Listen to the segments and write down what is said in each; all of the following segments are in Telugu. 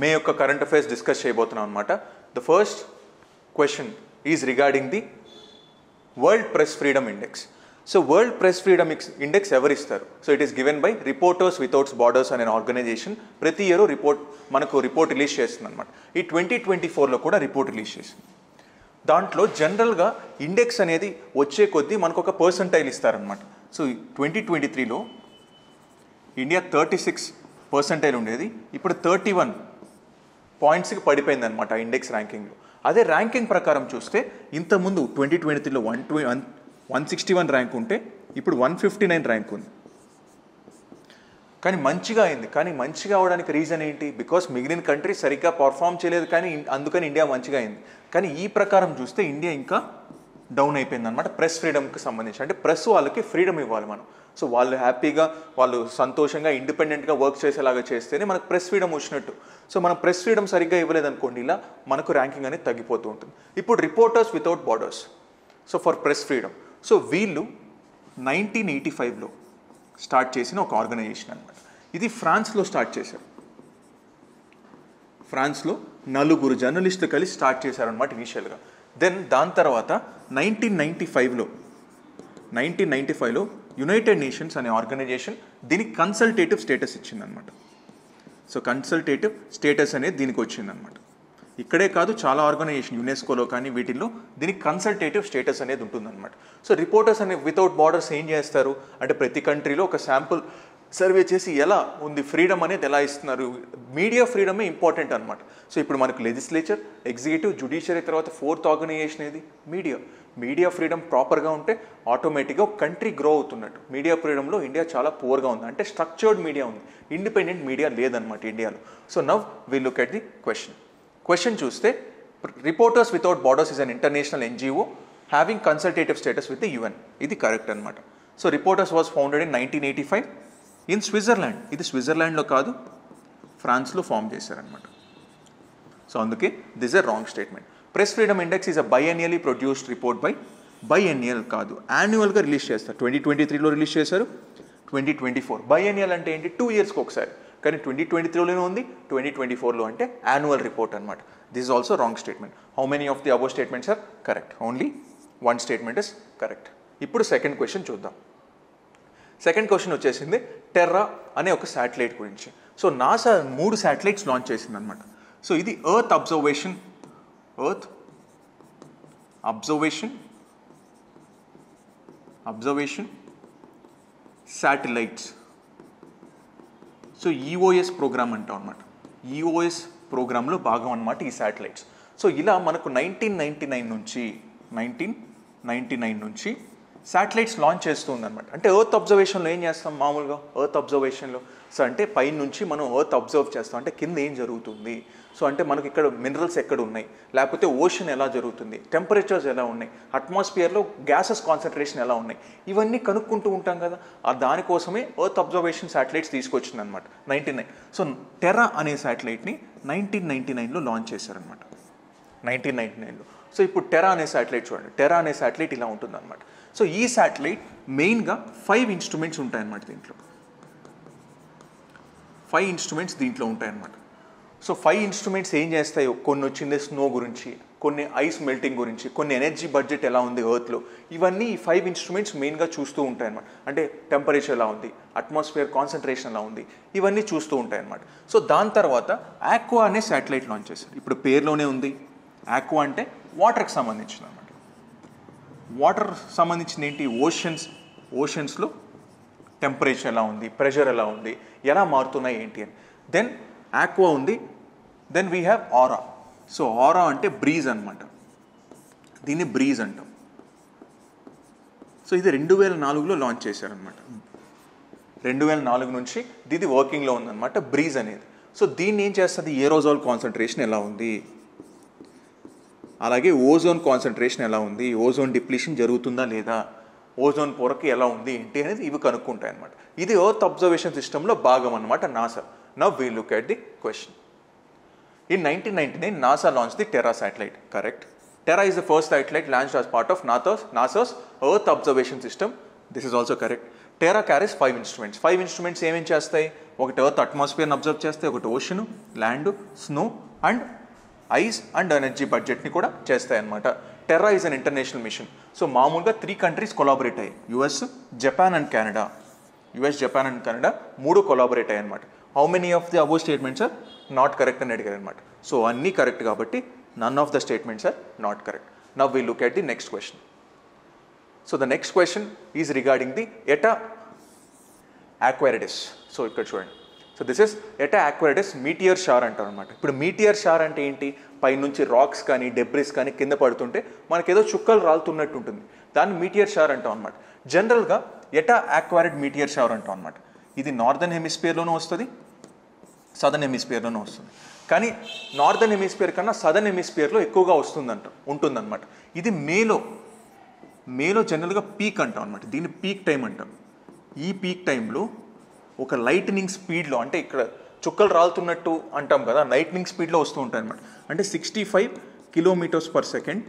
మే యొక్క కరెంట్ అఫైర్స్ డిస్కస్ చేయబోతున్నాం అనమాట. The first question is regarding the world press freedom index. So world press freedom index ఎవరు ఇస్తారు? So it is given by reporters without borders అనే ఆర్గనైజేషన్. ప్రతి ఇయర్ మనకు రిపోర్ట్ రిలీజ్ చేస్తుంది అనమాట. ఈ 2024లో కూడా రిపోర్ట్ రిలీజ్ చేసింది. దాంట్లో జనరల్గా ఇండెక్స్ అనేది వచ్చే కొద్దీ మనకు ఒక పర్సంటైల్ ఇస్తారనమాట. సో 2023లో ఇండియా 36% ఉండేది, ఇప్పుడు 31 పాయింట్స్కి పడిపోయింది అనమాట ఆ ఇండెక్స్ ర్యాంకింగ్లో. అదే ర్యాంకింగ్ ప్రకారం చూస్తే ఇంతకుముందు 2023లో 161 ర్యాంక్ ఉంటే ఇప్పుడు 159 ర్యాంక్ ఉంది. కానీ మంచిగా అయింది. కానీ మంచిగా అవడానికి రీజన్ ఏంటి? బికాస్ మిగిలిన కంట్రీ సరిగ్గా పర్ఫామ్ చేయలేదు, కానీ అందుకని ఇండియా మంచిగా అయింది. కానీ ఈ ప్రకారం చూస్తే ఇండియా ఇంకా డౌన్ అయిపోయింది అనమాట ప్రెస్ ఫ్రీడమ్కి సంబంధించి. అంటే ప్రెస్ వాళ్ళకి ఫ్రీడమ్ ఇవ్వాలి మనం. సో వాళ్ళు హ్యాపీగా, వాళ్ళు సంతోషంగా, ఇండిపెండెంట్గా వర్క్ చేసేలాగా చేస్తేనే మనకు ప్రెస్ ఫ్రీడమ్ వచ్చినట్టు. సో మనం ప్రెస్ ఫ్రీడమ్ సరిగ్గా ఇవ్వలేదనుకోండి, ఇలా మనకు ర్యాంకింగ్ అనేది తగ్గిపోతూ ఉంటుంది. ఇప్పుడు reporters without borders, so for press freedom, so వీళ్ళు 1985లో స్టార్ట్ చేసిన ఒక ఆర్గనైజేషన్ అనమాట. ఇది ఫ్రాన్స్లో స్టార్ట్ చేశారు. ఫ్రాన్స్లో 4 జర్నలిస్టులు కలిసి స్టార్ట్ చేశారనమాట ఇనీషియల్గా. దెన్ దాని తర్వాత 1995లో యునైటెడ్ నేషన్స్ అనే ఆర్గనైజేషన్ దీనికి కన్సల్టేటివ్ స్టేటస్ ఇచ్చిందనమాట. సో కన్సల్టేటివ్ స్టేటస్ అనేది దీనికి వచ్చిందనమాట. ఇక్కడే కాదు, చాలా ఆర్గనైజేషన్ యునెస్కోలో కానీ వీటిల్లో దీనికి కన్సల్టేటివ్ స్టేటస్ అనేది ఉంటుందన్నమాట. సో రిపోర్టర్స్ అనే వితౌట్ బార్డర్స్ ఏం చేస్తారు అంటే ప్రతి కంట్రీలో ఒక శాంపుల్ సర్వే చేసి ఎలా ఉంది ఫ్రీడమ్ అనేది ఎలా ఇస్తున్నారు. మీడియా ఫ్రీడమే ఇంపార్టెంట్ అనమాట. సో ఇప్పుడు మనకు లెజిస్లేచర్, ఎగ్జిక్యూటివ్, జ్యుడిషియరీ తర్వాత 4th ఆర్గనైజేషన్ ఏది మీడియా. మీడియా ఫ్రీడమ్ ప్రాపర్గా ఉంటే ఆటోమేటిక్గా ఒక కంట్రీ గ్రో అవుతున్నట్టు. మీడియా ఫ్రీడమ్లో ఇండియా చాలా పూర్గా ఉంది, అంటే స్ట్రక్చర్డ్ మీడియా ఉంది, ఇండిపెండెంట్ మీడియా లేదనమాట ఇండియాలో. So now will look at the question చూస్తే reporters without borders is an international NGO having consultative status with the UN. ఇది కరెక్ట్ అనమాట. So reporters was founded in 1985 in Switzerland. ఇది స్విట్జర్లాండ్లో కాదు, ఫ్రాన్స్లో ఫామ్ చేశారనమాట. సో అందుకే this a wrong statement. Press freedom index is a బైఎన్నియల్లీ produced report బైఎన్నియల్ కాదు, యాన్యువల్గా రిలీజ్ చేస్తారు. 2023లో రిలీజ్ చేశారు, 2024. బైఎన్నియల్ అంటే ఏంటి? 2 ఇయర్స్కి ఒకసారి. కానీ 2023లోనే ఉంది, 2024లో అంటే యాన్యువల్ రిపోర్ట్ అనమాట. This is also wrong statement. How many of the above statements are correct? Only 1 statement is correct. ఇప్పుడు సెకండ్ క్వశ్చన్ చూద్దాం. సెకండ్ క్వశ్చన్ వచ్చేసింది టెర్రా అనే ఒక శాటిలైట్ గురించి. సో నాసా 3 శాటిలైట్స్ లాంచ్ చేసింది అనమాట. సో ఇది ఎర్త్ అబ్జర్వేషన్ శాటిలైట్స్. సో ఈఓఎస్ ప్రోగ్రామ్ అంటాం అనమాట. ఈఓఎస్ ప్రోగ్రాంలో భాగం అనమాట ఈ శాటిలైట్స్. సో ఇలా మనకు 1999 నుంచి శాటిలైట్స్ లాంచ్ చేస్తుంది అనమాట. అంటే ఎర్త్ అబ్జర్వేషన్లో ఏం చేస్తాం మామూలుగా? ఎర్త్ అబ్జర్వేషన్లో సో అంటే పై నుంచి మనం ఎర్త్ అబ్జర్వ్ చేస్తాం, అంటే కింద ఏం జరుగుతుంది, సో అంటే మనకి ఇక్కడ మినరల్స్ ఎక్కడ ఉన్నాయి, లేకపోతే ఓషన్ ఎలా జరుగుతుంది, టెంపరేచర్స్ ఎలా ఉన్నాయి, అట్మాస్ఫియర్లో గ్యాసెస్ కాన్సన్ట్రేషన్ ఎలా ఉన్నాయి, ఇవన్నీ కనుక్కుంటూ ఉంటాం కదా. దానికోసమే ఎర్త్ అబ్జర్వేషన్ శాటిలైట్స్ తీసుకొచ్చింది అనమాట 99. సో టెర్రా అనే శాటిలైట్ని 1999లో లాంచ్ చేశారనమాట. 1999లో. సో ఇప్పుడు టెర్రా అనే శాటిలైట్ చూడండి. టెర్రా అనే శాటిలైట్ ఇలా ఉంటుంది అనమాట. సో ఈ శాటిలైట్ మెయిన్గా 5 ఇన్స్ట్రుమెంట్స్ ఉంటాయన్నమాట దీంట్లో. 5 ఇన్స్ట్రుమెంట్స్ దీంట్లో ఉంటాయన్నమాట. సో 5 ఇన్స్ట్రుమెంట్స్ ఏం చేస్తాయో, కొన్ని వచ్చింది స్నో గురించి, కొన్ని ఐస్ మెల్టింగ్ గురించి, కొన్ని ఎనర్జీ బడ్జెట్ ఎలా ఉంది ఎర్త్లో, ఇవన్నీ ఈ 5 ఇన్స్ట్రుమెంట్స్ మెయిన్గా చూస్తూ ఉంటాయన్నమాట. అంటే టెంపరేచర్ ఎలా ఉంది, అట్మాస్ఫియర్ కాన్సన్ట్రేషన్ ఎలా ఉంది, ఇవన్నీ చూస్తూ ఉంటాయన్నమాట. సో దాని తర్వాత ఆక్వా అనే శాటిలైట్ లాంచ్ చేశారు. ఇప్పుడు పేరులోనే ఉంది, ఆక్వా అంటే వాటర్కి సంబంధించింది అనమాట. వాటర్ సంబంధించింది ఏంటి? ఓషన్స్లో టెంపరేచర్ ఎలా ఉంది, ప్రెషర్ ఎలా ఉంది, ఎలా మారుతున్నాయి ఏంటి అని. దెన్ ఆక్వా ఉంది. Then we have aura. So aura అంటే బ్రీజ్ అనమాట. దీన్ని బ్రీజ్ అంటాం. సో ఇది 2004లో లాంచ్ చేశారనమాట. 2004 నుంచి ఇది వర్కింగ్లో ఉందన్నమాట బ్రీజ్ అనేది. సో దీన్ని ఏం చేస్తుంది? ఏరోజాల్ కాన్సన్ట్రేషన్ ఎలా ఉంది, అలాగే ఓజోన్ కాన్సన్ట్రేషన్ ఎలా ఉంది, ఓజోన్ డిప్లీషన్ జరుగుతుందా లేదా, ఓజోన్ పొరకి ఎలా ఉంది ఏంటి అనేది ఇవి కనుక్కుంటాయి అనమాట. ఇది ఎర్త్ అబ్జర్వేషన్ సిస్టంలో భాగం అనమాట NASA. Now we look at the question. In 1999, NASA launched the Terra satellite. Correct. Terra is the first satellite launched as part of NASA's Earth Observation System. This is also correct. Terra carries 5 instruments. 5 instruments ఏమేం చేస్తాయి? ఒకటి ఎర్త్ అట్మాస్ఫియర్ని అబ్జర్వ్ చేస్తాయి, ఒకటి ocean, land, snow and ice and energy బడ్జెట్ని కూడా చేస్తాయి అనమాట. Terra is an international mission. So మామూలుగా 3 కంట్రీస్ కొలాబరేట్ అయ్యాయి, US, Japan and Canada. US, Japan and Canada 3 collaborate అయ్యాయి అనమాట. How many of the above statements are not correct అని అడిగారు అనమాట. సో అన్నీ కరెక్ట్ కాబట్టి none of the statements are not correct. Now we look at the next question. So the next question is regarding the eta Aquariids. So ఇక్కడ చూడండి. So this is eta Aquariids meteor shower అంటారు అనమాట. ఇప్పుడు మీటియర్ షార్ అంటే ఏంటి? పైనుంచి రాక్స్ కానీ డెబ్రిస్ కానీ కింద పడుతుంటే మనకేదో చుక్కలు రాలుతున్నట్టు ఉంటుంది, దాన్ని మీటియర్ షార్ అంటాం అనమాట. జనరల్గా ఎటా ఆక్వారిడ్ మీటియర్ షార్ అంటాం అనమాట. ఇది నార్దర్న్ హెమిస్ఫియర్లోనూ వస్తుంది, సదర్న్ హెమిస్ఫియర్లోనూ వస్తుంది. కానీ నార్దర్న్ హెమిస్ఫియర్ కన్నా సదర్న్ హెమిస్ఫియర్లో ఎక్కువగా ఉంటుందన్నమాట. ఇది మేలో జనరల్గా పీక్ అంటాం అనమాట. దీన్ని పీక్ టైం అంటాం. ఈ పీక్ టైంలో ఒక లైట్నింగ్ స్పీడ్లో, అంటే ఇక్కడ చుక్కలు రాలుతున్నట్టు అంటాం కదా, లైట్నింగ్ స్పీడ్లో వస్తూ ఉంటాయి అనమాట. అంటే 65 కిలోమీటర్స్ పర్ సెకండ్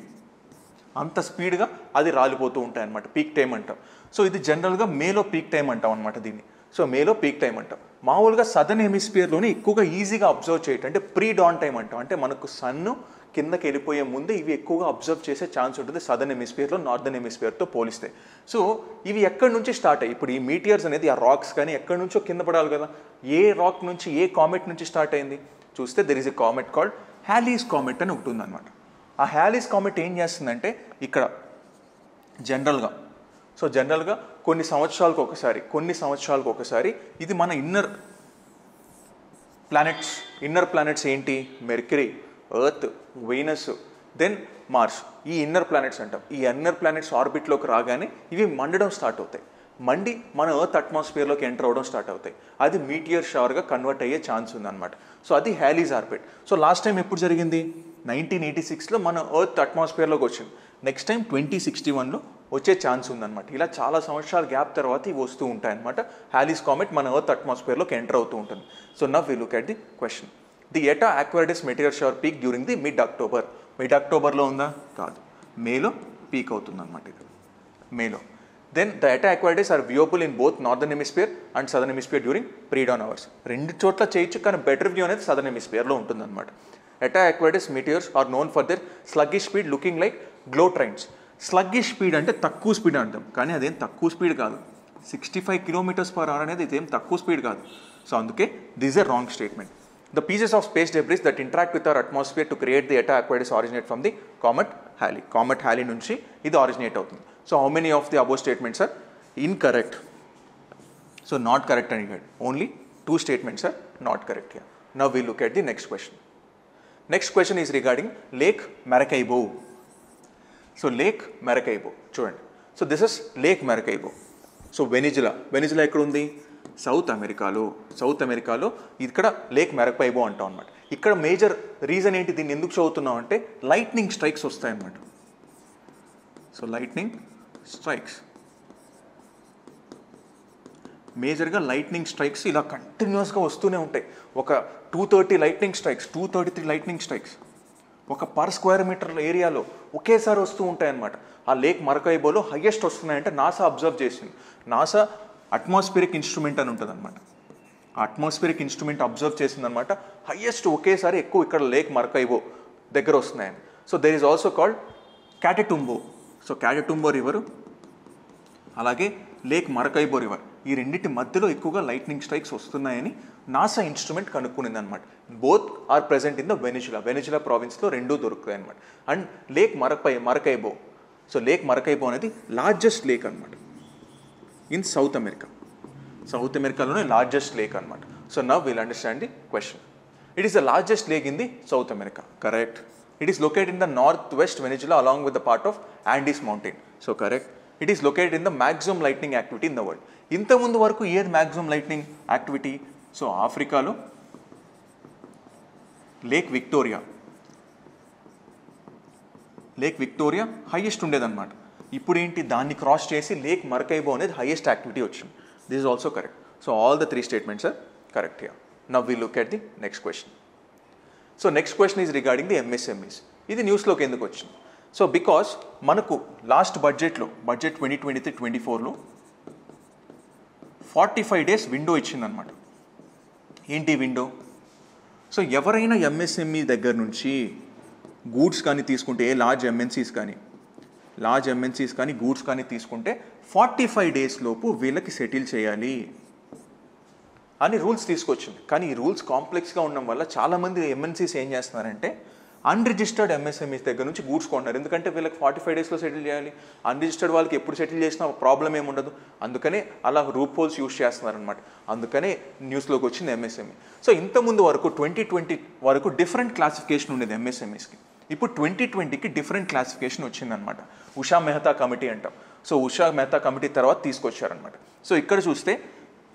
అంత స్పీడ్గా అది రాలిపోతూ ఉంటాయి అనమాట. పీక్ టైం అంటాం. సో ఇది జనరల్గా మేలో పీక్ టైం అంటాం అనమాట దీన్ని. సో మేలో పీక్ టైం అంటాం. మామూలుగా సదర్న్ హెమిస్ఫియర్లోనే ఎక్కువగా ఈజీగా అబ్జర్వ్ చేయటం, అంటే ప్రీ డాన్ టైం అంటాం. అంటే మనకు సన్ను కిందకి వెళ్ళిపోయే ముందే ఇవి ఎక్కువగా అబ్జర్వ్ చేసే ఛాన్స్ ఉంటుంది సదర్న్ హెమిస్ఫియర్లో నార్దర్న్ హెమిస్ఫియర్తో పోలిస్తే. సో ఇవి ఎక్కడి నుంచి స్టార్ట్ అయ్యి, ఇప్పుడు ఈ మీటియర్స్ అనేది ఆ రాక్స్ కానీ ఎక్కడి నుంచో కింద పడాలి కదా. ఏ రాక్ నుంచి, ఏ కామెట్ నుంచి స్టార్ట్ అయింది చూస్తే there is a comet called Halley's comet అని ఒకటి ఉందన్నమాట. ఆ హ్యాలీస్ కామెట్ ఏం చేస్తుందంటే ఇక్కడ జనరల్గా కొన్ని సంవత్సరాలకు ఒకసారి ఇది మన ఇన్నర్ ప్లానెట్స్ ఏంటి? Mercury, Earth, Venus, then Mars. ఈ ఇన్నర్ ప్లానెట్స్ అంటాం. ఈ ఇన్నర్ ప్లానెట్స్ ఆర్బిట్లోకి రాగానే ఇవి మండడం స్టార్ట్ అవుతాయి. మండి మన ఎర్త్ అట్మాస్ఫియర్లోకి ఎంటర్ అవ్వడం స్టార్ట్ అవుతాయి. అది మీటియర్ షవర్గా కన్వర్ట్ అయ్యే ఛాన్స్ ఉందన్నమాట. సో అది హ్యాలీస్ ఆర్బిట్. సో లాస్ట్ టైం ఎప్పుడు జరిగింది? 1986లో మన ఎర్త్ అట్మాస్ఫియర్లోకి వచ్చింది. నెక్స్ట్ టైం 2061లో వచ్చే ఛాన్స్ ఉందన్నమాట. ఇలా చాలా సంవత్సరాల గ్యాప్ తర్వాత ఇవి వస్తూ ఉంటాయన్నమాట. హ్యాలీస్ కామెట్ మన ఎర్త్ అట్మాస్ఫియర్లోకి ఎంటర్ అవుతూ ఉంటుంది. So now we look at the question. The eta Aquariids meteor shower peak during the mid అక్టోబర్లో ఉందా? కాదు, మేలో పీక్ అవుతుంది అనమాట. ఇది మేలో. Then the eta Aquariids are viewable in both northern hemisphere and southern hemisphere during predawn hours. 2 చోట్ల చేయొచ్చు, కానీ బెటర్ వ్యూ అనేది సదర్న్ హెమిస్ఫియర్లో ఉంటుందన్నమాట. Eta Aquariids meteors are known for there sluggish speed looking like glow trains. Sluggish speed అంటే తక్కువ స్పీడ్ అంటాం, కానీ అదేం తక్కువ స్పీడ్ కాదు. 65 కిలోమీటర్స్ పర్ అవర్ అనేది ఇదేం తక్కువ స్పీడ్ కాదు. సో అందుకే this a wrong statement. The pieces of space debris that interact with our atmosphere to create the Eta Aquarius originate from the comet Halley. Comet Halley nunchi ఇది originate అవుతుంది. So how many of the above statements are incorrect? So not correct అని again. Only 2 statements are not correct here. Now we look at the next question. Next question is regarding Lake Maracaibo. So Lake Maracaibo చూడండి. So this is Lake Maracaibo. So Venezuela ఎక్కడ ఉంది? సౌత్ అమెరికాలో ఇక్కడ లేక్ మెరకైబో అంటాం అనమాట. ఇక్కడ మేజర్ రీజన్ ఏంటి, దీన్ని ఎందుకు చదువుతున్నాం అంటే లైట్నింగ్ స్ట్రైక్స్ వస్తాయన్నమాట. సో లైట్నింగ్ స్ట్రైక్స్, మేజర్గా లైట్నింగ్ స్ట్రైక్స్ ఇలా కంటిన్యూస్గా వస్తూనే ఉంటాయి. ఒక 233 లైట్నింగ్ స్ట్రైక్స్ ఒక పర్ స్క్వేర్ మీటర్ ఏరియాలో ఒకేసారి వస్తూ ఉంటాయన్నమాట. ఆ లేక్ మరకైబోలో హయ్యెస్ట్ వస్తున్నాయంటే నాసా అబ్జర్వ్ చేసింది. నాసా అట్మాస్ఫిరిక్ ఇన్స్ట్రుమెంట్ అని ఉంటుంది అనమాట. ఆ అట్మాస్ఫిరిక్ ఇన్స్ట్రుమెంట్ అబ్జర్వ్ చేసిందనమాట. హయ్యెస్ట్ ఒకేసారి ఎక్కువ ఇక్కడ లేక్ మరకైబో దగ్గర వస్తున్నాయని. So there is also called Catatumbo. So Catatumbo river అలాగే లేక్ మరకైబో రివర్, ఈ రెండింటి మధ్యలో ఎక్కువగా లైట్నింగ్ స్ట్రైక్స్ వస్తున్నాయని నాసా ఇన్స్ట్రుమెంట్ కనుక్కునింది అనమాట. Both are present in the Venezuela ప్రావిన్స్లో 2 దొరుకుతాయి అనమాట. And lake Maracaibo, so lake Maracaibo అనేది లార్జెస్ట్ లేక్ అనమాట in South America largest lake anamata. So now we'll understand the question. It is the largest lake in the South America. Correct. It is located in the northwest Venezuela along with the part of Andes mountain. So correct. It is located in the maximum lightning activity in the world. Inta mundu varaku ఏ maximum lightning activity? So ఆఫ్రికాలో లేక్ విక్టోరియా హైయెస్ట్ ఉండేదన్నమాట. ఇప్పుడు ఏంటి, దాన్ని క్రాస్ చేసి లేక్ మరకైబో అనేది హైయెస్ట్ యాక్టివిటీ వచ్చింది. This is also correct. So all the 3 statements are correct here. Now we look at the next question. So next question is regarding the MSMEs. ఇది న్యూస్లోకి ఎందుకు వచ్చింది? సో బికాస్ మనకు లాస్ట్ బడ్జెట్ 2023-24లో 45 days విండో ఇచ్చిందనమాట. ఏంటి విండో? సో ఎవరైనా ఎంఎస్ఎంఈ దగ్గర నుంచి గూడ్స్ కానీ తీసుకుంటే, లార్జ్ ఎంఎన్సీస్ కానీ గూడ్స్ కానీ తీసుకుంటే 45 days లోపు వీళ్ళకి సెటిల్ చేయాలి అని రూల్స్ తీసుకొచ్చింది. కానీ ఈ రూల్స్ కాంప్లెక్స్గా ఉండడం వల్ల చాలామంది ఎంఎన్సీస్ ఏం చేస్తున్నారంటే అన్రిజిస్టర్డ్ ఎంఎస్ఎంఈస్ దగ్గర నుంచి గూడ్స్ కొంటున్నారు. ఎందుకంటే వీళ్ళకి 45 daysలో సెటిల్ చేయాలి. అన్రిజిస్టర్డ్ వాళ్ళకి ఎప్పుడు సెటిల్ చేసినా ప్రాబ్లం ఏమి ఉండదు. అందుకనే అలా రూప్ హోల్స్ యూజ్ చేస్తున్నారనమాట. అందుకనే న్యూస్లోకి వచ్చింది ఎంఎస్ఎంఈ. సో ఇంతకుముందు వరకు 2020 వరకు డిఫరెంట్ క్లాసిఫికేషన్ ఉండేది ఎంఎస్ఎంఈస్కి. ఇప్పుడు 2020కి డిఫరెంట్ క్లాసిఫికేషన్ వచ్చిందనమాట. ఉషా మెహతా కమిటీ అంటాం. సో ఉషా మెహతా కమిటీ తర్వాత తీసుకొచ్చారనమాట. సో ఇక్కడ చూస్తే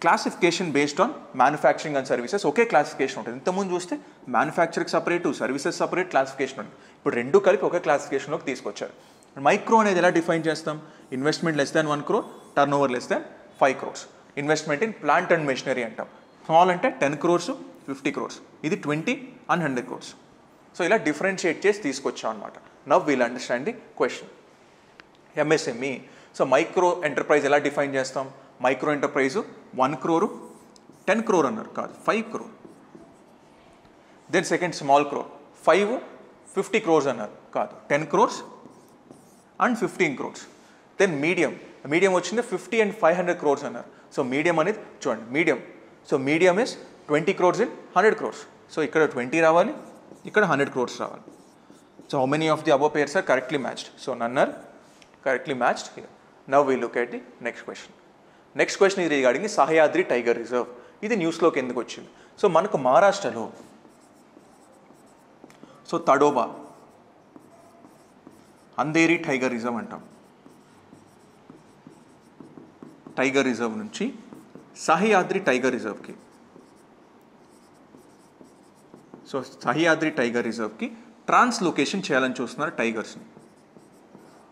classification based on manufacturing and services okay classification ఉంటుంది. ఇంతకుముందు చూస్తే manufacturing separate, services separate classification ఉంటుంది. ఇప్పుడు రెండు కలిపి ఒకే క్లాసిఫికేషన్లోకి తీసుకొచ్చారు. మైక్రో అనేది ఎలా డిఫైన్ చేస్తాం? Investment less than 1 crore, turn over less than 5 crores. Investment in plant and machinery అంటాం. స్మాల్ అంటే 10 crores, 50 crores. ఇది 20 and 100 crores. సో ఇలా డిఫరెన్షియేట్ చేసి తీసుకొచ్చాం అనమాట. Now wheel understand the question. MSME. So micro enterprise ఎలా డిఫైన్ చేస్తాం? మైక్రో ఎంటర్ప్రైజ్ 1 crore, 10 crore అన్నారు కాదు, 5 crore. దెన్ సెకండ్ స్మాల్ క్రో 5, 50 crores అన్నారు కాదు, 10 crores and 15 crores. Then medium వచ్చింది 50 and 500 crores అన్నారు. సో మీడియం అనేది చూడండి medium. So medium is 20 crores in 100 crores. So ఇక్కడ 20 రావాలి, ఇక్కడ 100 crores రావాలి. So how many of the above pairs are correctly matched? So none are correctly matched here. Now we look at the next question. Next question ఇది రిగార్డింగ్ సహ్యాద్రి టైగర్ రిజర్వ్. ఇది న్యూస్లోకి ఎందుకు వచ్చింది? సో మనకు మహారాష్ట్రలో so Tadoba Andheri tiger reserve అంటాం. టైగర్ రిజర్వ్ నుంచి సహ్యాద్రి టైగర్ రిజర్వ్కి, సో సహ్యాద్రి టైగర్ రిజర్వ్కి ట్రాన్స్లొకేషన్ చేయాలని చూస్తున్నారు.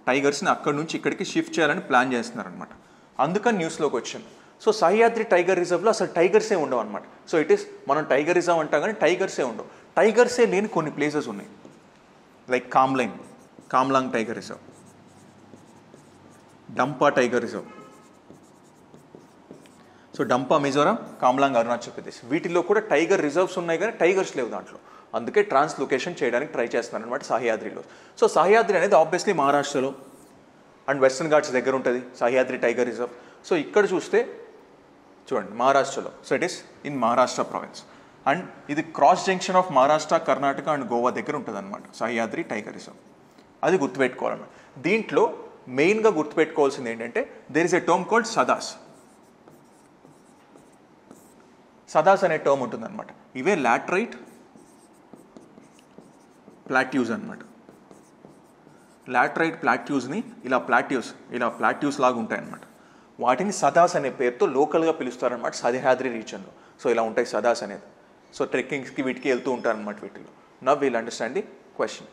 టైగర్స్ని అక్కడి నుంచి ఇక్కడికి షిఫ్ట్ చేయాలని ప్లాన్ చేస్తున్నారు అనమాట. అందుకని న్యూస్లోకి వచ్చింది. సో సహ్యాద్రి టైగర్ రిజర్వ్లో అసలు టైగర్సే ఉండవు అనమాట. సో ఇట్ ఈస్ మనం టైగర్ రిజర్వ్ అంటాం కానీ టైగర్సే ఉండవు. టైగర్సే లేని కొన్ని ప్లేసెస్ ఉన్నాయి, like Kamlang tiger reserve, Dampa tiger reserve. So Dampa Mizoram, Kamlang Arunachal Pradesh, వీటిల్లో కూడా టైగర్ రిజర్వ్స్ ఉన్నాయి కానీ టైగర్స్ లేవు దాంట్లో. అందుకే ట్రాన్స్లొకేషన్ చేయడానికి ట్రై చేస్తున్నారు అనమాట సహ్యాద్రిలో. సో సహ్యాద్రి అనేది ఆబ్వియస్లీ మహారాష్ట్రలో అండ్ వెస్టర్న్ ఘాట్స్ దగ్గర ఉంటుంది సహ్యాద్రి టైగర్ రిజర్వ్. సో ఇక్కడ చూస్తే చూడండి మహారాష్ట్రలో, so it is in Maharashtra province and ఇది cross junction of Maharashtra, Karnataka and Goa దగ్గర ఉంటుంది అనమాట సహ్యాద్రి టైగర్ రిజర్వ్. అది గుర్తుపెట్టుకోవాలన్నమాట. దీంట్లో మెయిన్గా గుర్తుపెట్టుకోవాల్సింది ఏంటంటే there is a term called సదాస్ అనే టర్మ్ ఉంటుందన్నమాట. ఇవే లాటరైట్ ప్లాట్యూస్ అనమాట. లాటరైట్ ప్లాట్యూస్ని ఇలా ప్లాట్యూస్ లాగా ఉంటాయన్నమాట. వాటిని సదాస్ అనే పేరుతో లోకల్గా పిలుస్తారనమాట సహ్యాద్రి రీజన్లో. సో ఇలా ఉంటాయి సదాస్ అనేది. సో ట్రెక్కింగ్స్కి వీటికి వెళ్తూ ఉంటారనమాట వీటిలో. Now wheel understand the question.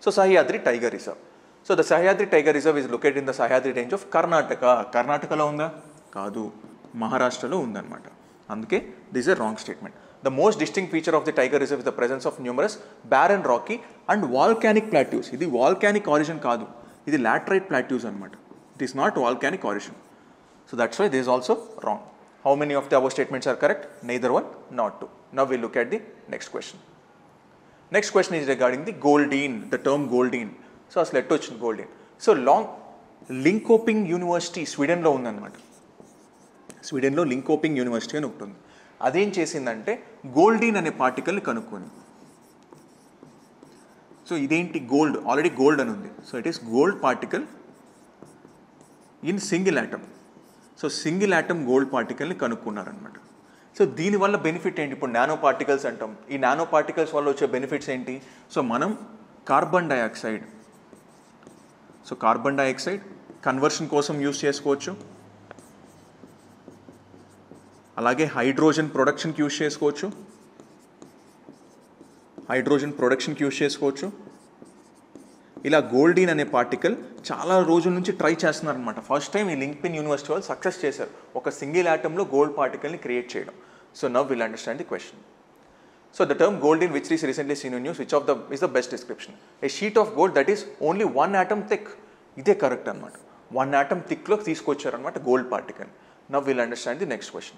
So Sahyadri tiger reserve. So the Sahyadri tiger reserve is located in the Sahyadri range of Karnataka. కర్ణాటకలో ఉందా? కాదు, మహారాష్ట్రలో ఉందన్నమాట. అందుకే this is a wrong statement. The most distinct feature of the tiger reserve is the presence of numerous barren, rocky and volcanic plateaus. ఇది volcanic origin కాదు, ఇది laterite plateaus అన్నమాట. It is not volcanic origin. So that's why this is also wrong. How many of the above statements are correct? Neither one, not two. Now we'll look at the next question. Next question is regarding the Goldene, the term Goldene. So అసలు ఎట్టు వచ్చింది Goldene? So లింకోపింగ్ యూనివర్సిటీ స్వీడన్లో ఉందన్నమాట. స్వీడన్లో లింకోపింగ్ యూనివర్సిటీ అని ఒకటి ఉంది. అదేం చేసిందంటే గోల్డీన్ అనే పార్టికల్ని కనుక్కొని, సో ఇదేంటి గోల్డ్, ఆల్రెడీ గోల్డ్ అని ఉంది. So it is gold particle in single atom. So single atom gold పార్టికల్ని కనుక్కున్నారనమాట. సో దీనివల్ల బెనిఫిట్ ఏంటి? ఇప్పుడు నానో పార్టికల్స్ అంటాం. ఈ నానో పార్టికల్స్ వల్ల వచ్చే బెనిఫిట్స్ ఏంటి? సో మనం కార్బన్ డైఆక్సైడ్ కన్వర్షన్ కోసం యూస్ చేసుకోవచ్చు. అలాగే హైడ్రోజన్ ప్రొడక్షన్కి యూజ్ చేసుకోవచ్చు. ఇలా గోల్డీన్ అనే పార్టికల్ చాలా రోజుల నుంచి ట్రై చేస్తున్నారనమాట. ఫస్ట్ టైం ఈ లింక్పిన్ యూనివర్సిటీ వాళ్ళు సక్సెస్ చేశారు ఒక సింగిల్ యాటంలో గోల్డ్ పార్టికల్ని క్రియేట్ చేయడం. So now will understand the question. So the term goldene which is recently seen in news, which of the is the best description? A sheet of gold that is only 1 atom thick. ఇదే కరెక్ట్ అనమాట. 1 atom థిక్లో తీసుకొచ్చారనమాట gold particle. Now we'll understand the next question.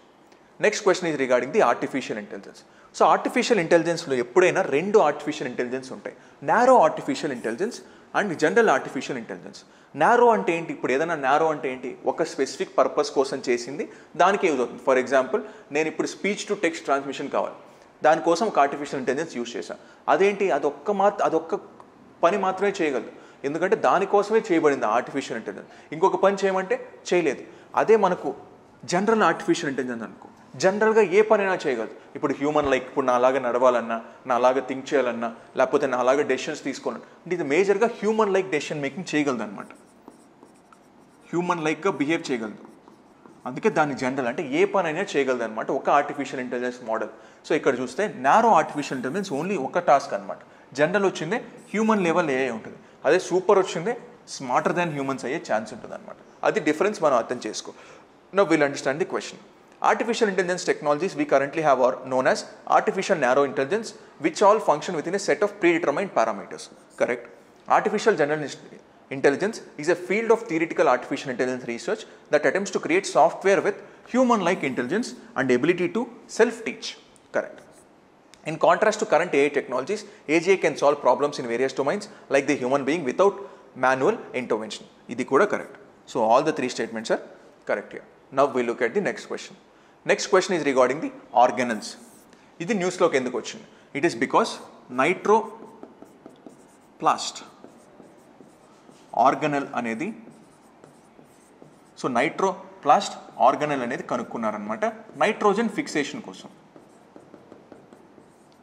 Next question is regarding the artificial intelligence. So artificial intelligence లో ఎప్పుడైనా రెండు ఆర్టిఫిషియల్ ఇంటెలిజెన్స్ ఉంటాయి. Narrow artificial intelligence and general artificial intelligence. Narrow అంటే ఏంటి? ఇప్పుడు ఏదైనా నారో అంటే ఏంటి? ఒక స్పెసిఫిక్ పర్పస్ కోసం చేసింది దానికి యూజ్ అవుతుంది. ఫర్ ఎగ్జాంపుల్ నేను ఇప్పుడు స్పీచ్ టు టెక్స్ట్ ట్రాన్స్మిషన్ కావాలి, దానికోసం ఒక ఆర్టిఫిషియల్ ఇంటెలిజెన్స్ యూజ్ చేశాను. అదేంటి? అదొక్క పని మాత్రమే చేయగలదు, ఎందుకంటే దానికోసమే చేయబడింది ఆర్టిఫిషియల్ ఇంటెలిజెన్స్. ఇంకొక పని చేయమంటే చేయలేదు. అదే మనకు జనరల్ ఆర్టిఫిషియల్ ఇంటెలిజెన్స్ అనుకో, జనరల్గా ఏ పనైనా చేయగలదు. ఇప్పుడు హ్యూమన్ లైక్ ఇప్పుడు నా అలాగా నడవాలన్నా, నా అలాగా థింక్ చేయాలన్నా, లేకపోతే నా అలాగా డెసిషన్స్ తీసుకోవాలన్నా, అంటే ఇది మేజర్గా హ్యూమన్ లైక్ డెసిషన్ మేకింగ్ చేయగలదు అనమాట. హ్యూమన్ లైక్గా బిహేవ్ చేయగలదు, అందుకే దాన్ని జనరల్ అంటే ఏ పనైనా చేయగలదు అనమాట ఒక ఆర్టిఫిషియల్ ఇంటెలిజెన్స్ మోడల్. సో ఇక్కడ చూస్తే నారో ఆర్టిఫిషియల్ ఇంటెలిజెన్స్ ఓన్లీ ఒక టాస్క్ అనమాట. జనరల్ వచ్చిందే హ్యూమన్ లెవెల్ ఏ ఉంటుంది, అదే సూపర్ వచ్చిందే స్మార్టర్ దాన్ హ్యూమన్స్ అయ్యే ఛాన్స్ ఉంటుంది అనమాట. అది డిఫరెన్స్ మనం అర్థం చేసుకో. Now will understand the question. Artificial intelligence technologies we currently have are known as artificial narrow intelligence, which all function within a set of predetermined parameters. Correct? Artificial general intelligence is a field of theoretical artificial intelligence research that attempts to create software with human-like intelligence and ability to self-teach. Correct. In contrast to current AI technologies, AGI can solve problems in various domains like the human being without manual intervention. Idi kuda correct. So all the three statements are correct here. Now we look at the next question. Next question is regarding the organelles. This news lo enduku vachindi? It is because nitroplast organelle anedi, so nitroplast organelle anedi kanukunnaru annamata nitrogen fixation kosam.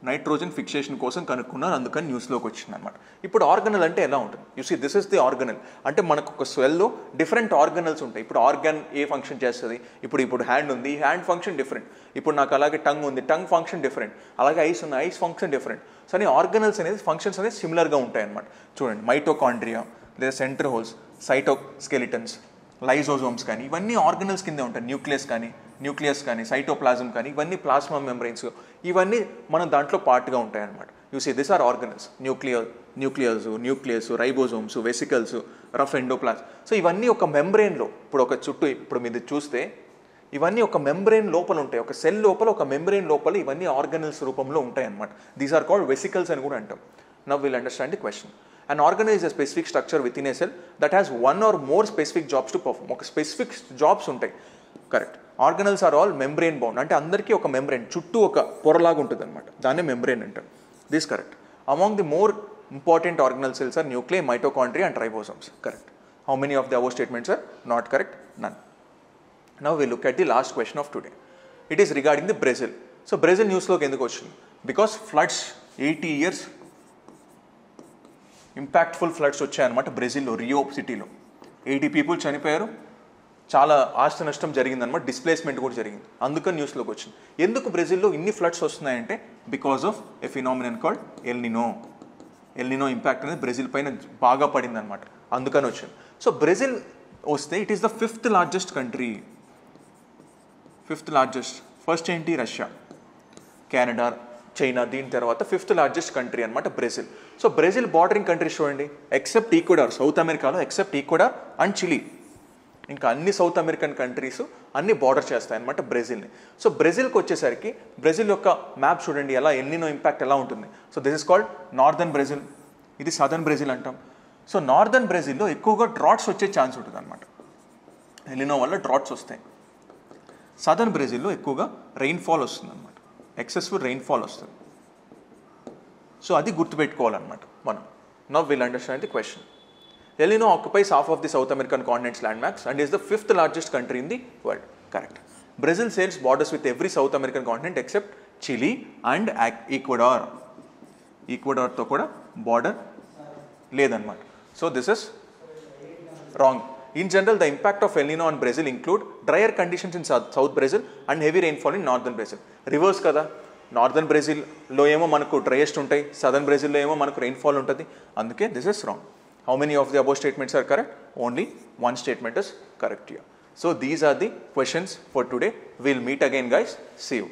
Nitrogen fixation కోసం కనుక్కున్నారు, అందుకని న్యూస్లోకి వచ్చింది అనమాట. ఇప్పుడు ఆర్గనల్ అంటే ఎలా ఉంటుంది? You see this is the organelle. అంటే మనకు ఒక సెల్లో డిఫరెంట్ ఆర్గనల్స్ ఉంటాయి. ఇప్పుడు ఆర్గన్ ఏ ఫంక్షన్ చేస్తుంది? ఇప్పుడు హ్యాండ్ ఉంది, హ్యాండ్ ఫంక్షన్ డిఫరెంట్. ఇప్పుడు నాకు అలాగే టంగ్ ఉంది, టంగ్ ఫంక్షన్ డిఫరెంట్. అలాగే ఐస్ ఉంది, ఐస్ ఫంక్షన్ డిఫరెంట్. సో అని ఆర్గనల్స్ అనేది ఫంక్షన్స్ అనేది సిమిలర్గా ఉంటాయి అనమాట. చూడండి, మైటోకాండ్రియా లేదా సెంటర్ హోల్స్, సైటోస్కెలిటన్స్, లైజోజోమ్స్ కానీ ఇవన్నీ ఆర్గనల్స్ కింద ఉంటాయి. న్యూక్లియస్ కానీ సైటోప్లాజం కానీ ఇవన్నీ ప్లాస్మా మెంబ్రెయిన్స్, ఇవన్నీ మనం దాంట్లో పార్ట్గా ఉంటాయి అన్నమాట. You see this are organelles. Nucleus, ribosomes, vesicles, rough endoplasm. So ఇవన్నీ ఒక మెంబ్రెయిన్లో, ఇప్పుడు మీరు చూస్తే ఇవన్నీ ఒక మెంబ్రెయిన్ లోపల ఉంటాయి. ఒక సెల్ లోపల, ఒక మెంబ్రెయిన్ లోపల ఇవన్నీ ఆర్గనల్స్ రూపంలో ఉంటాయి అన్నమాట. దీస్ ఆర్ కాల్డ్ వెసికల్స్ అని కూడా అంటాం. Now will understand the question. An organelle is a specific structure within a cell that has one or more specific jobs to perform. ఒక స్పెసిఫిక్ జాబ్స్ ఉంటాయి. Correct. Organelles are all membrane bound, అంటే అందరికీ ఒక మెంబ్రెయిన్ చుట్టూ ఒక పొరలాగా ఉంటుంది అనమాట. దాన్నే మెంబ్రెయిన్ అంటారు. This correct. Among the more important organelle cells are nuclei, mitochondria and ribosomes. Correct. How many of the above statements are not correct? None. Now we look at the last question of today. It is regarding the Brazil. So Brazil న్యూస్లోకి ఎందుకు వచ్చింది? Because floods 80 years impactful floods వచ్చాయన్నమాట బ్రెజిల్లో, రియో సిటీలో. 80 people చనిపోయారు, చాలా ఆస్తి నష్టం జరిగిందనమాట, డిస్ప్లేస్మెంట్ కూడా జరిగింది. అందుకని న్యూస్లోకి వచ్చింది. ఎందుకు బ్రెజిల్లో ఇన్ని ఫ్లడ్స్ వస్తున్నాయంటే because of a phenomenon called El Niño. El Niño impact అనేది బ్రెజిల్ పైన బాగా పడిందనమాట, అందుకని వచ్చింది. సో బ్రెజిల్ వస్తే it is the 5th largest country. 5th largest. First ఏంటి? రష్యా, కెనడా, చైనా, దీని తర్వాత 5th largest కంట్రీ అనమాట Brazil. So Brazil bordering countries చూడండి, ఎక్సెప్ట్ ఈక్వెడార్, సౌత్ అమెరికాలో ఎక్సెప్ట్ ఈక్వెడార్ అండ్ చిలీ, ఇంకా అన్ని సౌత్ అమెరికన్ కంట్రీస్ అన్ని బార్డర్ చేస్తాయి అనమాట బ్రెజిల్ని. సో బ్రెజిల్కి వచ్చేసరికి బ్రెజిల్ యొక్క మ్యాప్ చూడండి, ఎలా ఎల్నినో ఇంపాక్ట్ ఎలా ఉంటుంది. So this is called northern Brazil, ఇది సదర్న్ బ్రెజిల్ అంటాం. సో నార్దర్న్ బ్రెజిల్లో ఎక్కువగా డ్రాట్స్ వచ్చే ఛాన్స్ ఉంటుంది అనమాట. ఎల్నినో వల్ల డ్రాట్స్ వస్తాయి. సదర్న్ బ్రెజిల్లో ఎక్కువగా రెయిన్ఫాల్ వస్తుంది అనమాట, ఎక్సెసివ్ రెయిన్ఫాల్ వస్తుంది. సో అది గుర్తుపెట్టుకోవాలన్నమాట మనం. Now will understand the question. El Niño occupies half of the South American continent's landmass and is the 5th largest country in the world. Correct. Brazil shares borders with every South American continent except Chile and Ecuador. Ecuador తో కూడా border లేదన్నమాట. So this is wrong. In general, the impact of El Nino on Brazil include drier conditions in South Brazil and heavy rainfall in Northern Brazil. Reverse కదా, నార్దర్న్ బ్రెజిల్లో ఏమో మనకు డ్రైయెస్ట్ ఉంటాయి, సదర్న్ బ్రెజిల్లో ఏమో మనకు రెయిన్ఫాల్ ఉంటుంది. అందుకే this is wrong. How many of the above statements are correct? Only one statement is correct here. So these are the questions for today. We'll meet again guys. See you.